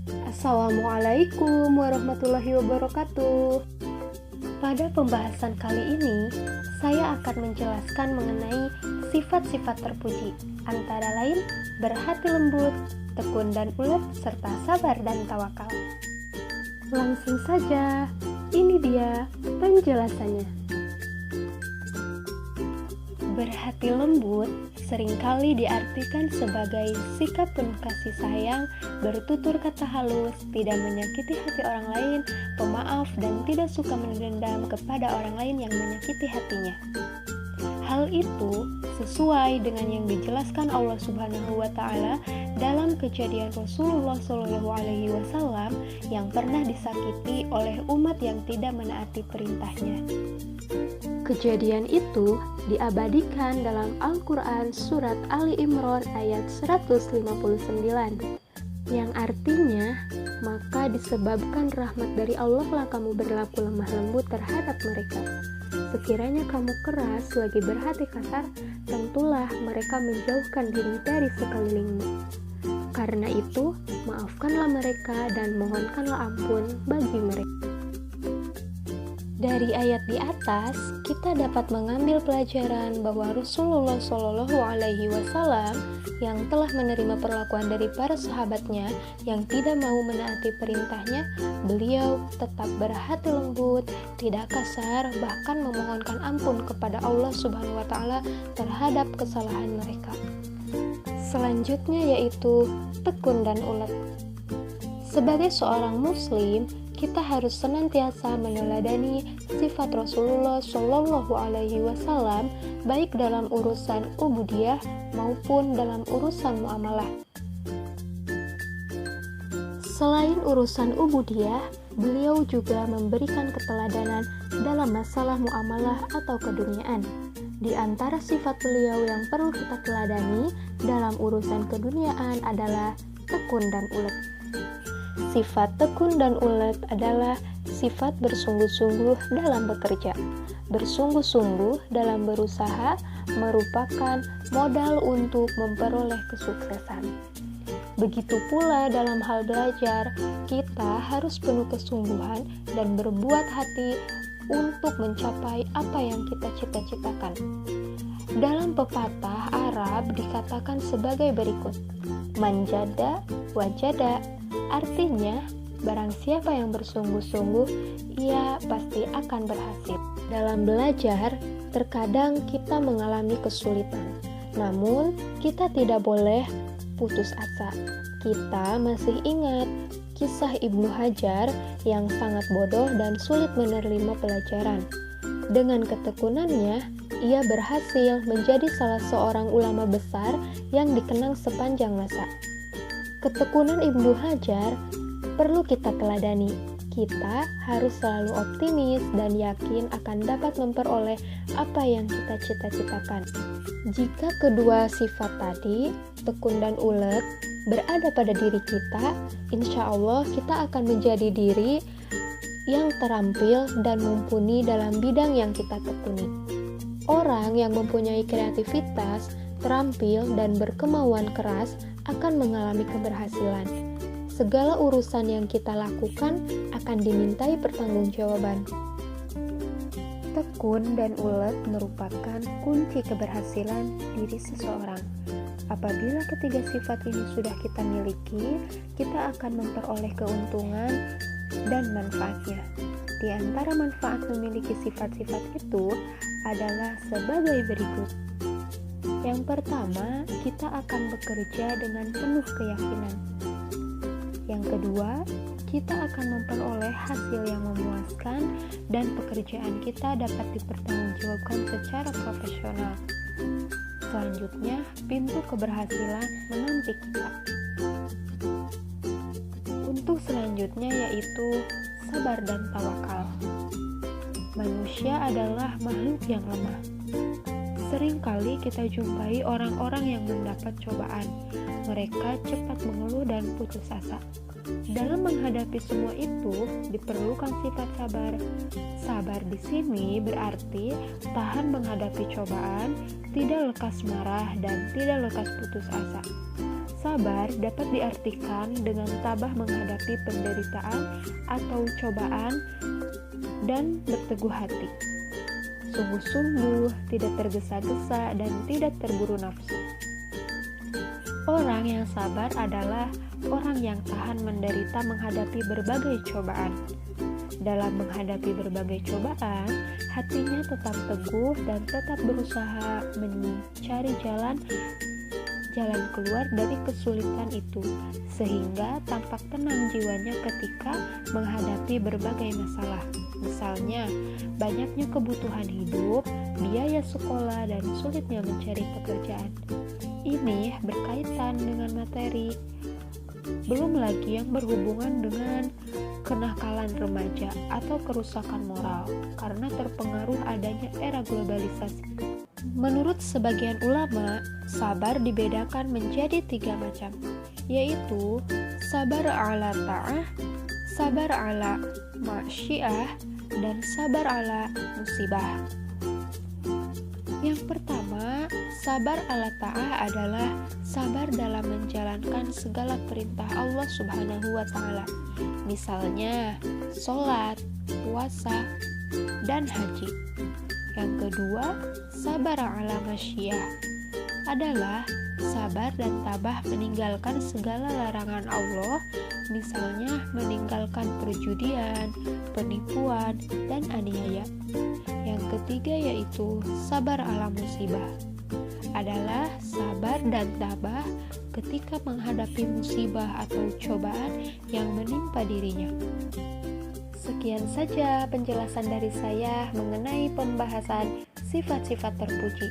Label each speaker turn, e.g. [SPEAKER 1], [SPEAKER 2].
[SPEAKER 1] Assalamualaikum warahmatullahi wabarakatuh. Pada pembahasan kali ini, saya akan menjelaskan mengenai sifat-sifat terpuji, antara lain berhati lembut, tekun dan ulet, serta sabar dan tawakal. Langsung saja, ini dia penjelasannya. Berhati lembut seringkali diartikan sebagai sikap penuh kasih sayang, bertutur kata halus, tidak menyakiti hati orang lain, pemaaf, dan tidak suka mendendam kepada orang lain yang menyakiti hatinya. Hal itu sesuai dengan yang dijelaskan Allah Subhanahu wa Ta'ala dalam kejadian Rasulullah SAW yang pernah disakiti oleh umat yang tidak menaati perintahnya. Kejadian itu diabadikan dalam Al-Quran surat Ali Imran ayat 159, yang artinya, maka disebabkan rahmat dari Allah lah kamu berlaku lemah lembut terhadap mereka. Sekiranya kamu keras lagi berhati kasar, tentulah mereka menjauhkan diri dari sekelilingmu. Karena itu, maafkanlah mereka dan mohonkanlah ampun bagi mereka. Dari ayat di atas, kita dapat mengambil pelajaran bahwa Rasulullah SAW yang telah menerima perlakuan dari para sahabatnya yang tidak mau menaati perintahnya, beliau tetap berhati lembut, tidak kasar, bahkan memohonkan ampun kepada Allah Subhanahu wa Ta'ala terhadap kesalahan mereka. Selanjutnya yaitu tekun dan ulet. Sebagai seorang muslim, kita harus senantiasa meneladani sifat Rasulullah SAW baik dalam urusan ubudiyah maupun dalam urusan muamalah. Selain urusan ubudiyah, beliau juga memberikan keteladanan dalam masalah muamalah atau keduniaan. Di antara sifat beliau yang perlu kita teladani dalam urusan keduniaan adalah tekun dan ulet. Sifat tekun dan ulet adalah sifat bersungguh-sungguh dalam bekerja. Bersungguh-sungguh dalam berusaha merupakan modal untuk memperoleh kesuksesan. Begitu pula dalam hal belajar, kita harus penuh kesungguhan dan berbuat hati untuk mencapai apa yang kita cita-citakan. Dalam pepatah Arab dikatakan sebagai berikut, manjada wajada. Artinya, barang siapa yang bersungguh-sungguh, ia pasti akan berhasil. Dalam belajar, terkadang kita mengalami kesulitan. Namun, kita tidak boleh putus asa. Kita masih ingat kisah Ibnu Hajar yang sangat bodoh dan sulit menerima pelajaran. Dengan ketekunannya, ia berhasil menjadi salah seorang ulama besar yang dikenang sepanjang masa. Ketekunan Ibnu Hajar perlu kita teladani. Kita harus selalu optimis dan yakin akan dapat memperoleh apa yang kita cita-citakan. Jika kedua sifat tadi, tekun dan ulet, berada pada diri kita, insya Allah kita akan menjadi diri yang terampil dan mumpuni dalam bidang yang kita tekuni. Orang yang mempunyai kreativitas, terampil, dan berkemauan keras akan mengalami keberhasilan. Segala urusan yang kita lakukan akan dimintai pertanggungjawaban. Tekun dan ulet merupakan kunci keberhasilan diri seseorang. Apabila ketiga sifat ini sudah kita miliki, kita akan memperoleh keuntungan dan manfaatnya. Di antara manfaat memiliki sifat-sifat itu adalah sebagai berikut. Yang pertama, kita akan bekerja dengan penuh keyakinan. Yang kedua, kita akan memperoleh hasil yang memuaskan dan pekerjaan kita dapat dipertanggungjawabkan secara profesional. Selanjutnya, pintu keberhasilan menanti kita. Untuk selanjutnya yaitu sabar dan tawakal. Manusia adalah makhluk yang lemah. Seringkali kita jumpai orang-orang yang mendapat cobaan. Mereka cepat mengeluh dan putus asa. Dalam menghadapi semua itu, diperlukan sifat sabar. Sabar di sini berarti tahan menghadapi cobaan, tidak lekas marah, dan tidak lekas putus asa. Sabar dapat diartikan dengan tabah menghadapi penderitaan atau cobaan dan berteguh hati. Sungguh-sungguh, tidak tergesa-gesa dan tidak terburu nafsu. Orang yang sabar adalah orang yang tahan menderita menghadapi berbagai cobaan. Dalam menghadapi berbagai cobaan, hatinya tetap teguh dan tetap berusaha mencari jalan keluar dari kesulitan itu, sehingga tampak tenang jiwanya ketika menghadapi berbagai masalah. Misalnya, banyaknya kebutuhan hidup, biaya sekolah, dan sulitnya mencari pekerjaan. Ini berkaitan dengan materi, belum lagi yang berhubungan dengan kenakalan remaja atau kerusakan moral karena terpengaruh adanya era globalisasi. Menurut sebagian ulama, sabar dibedakan menjadi 3 macam, yaitu sabar ala ta'ah, sabar ala maksyiah, dan sabar ala musibah. Yang pertama, sabar ala ta'ah adalah sabar dalam menjalankan segala perintah Allah Subhanahu wa Ta'ala, misalnya sholat, puasa, dan haji. Yang kedua, sabar ala masyiyah adalah sabar dan tabah meninggalkan segala larangan Allah, misalnya meninggalkan perjudian, penipuan, dan aniaya. Yang ketiga yaitu sabar ala musibah, adalah sabar dan tabah ketika menghadapi musibah atau cobaan yang menimpa dirinya. Sekian saja penjelasan dari saya mengenai pembahasan sifat-sifat terpuji.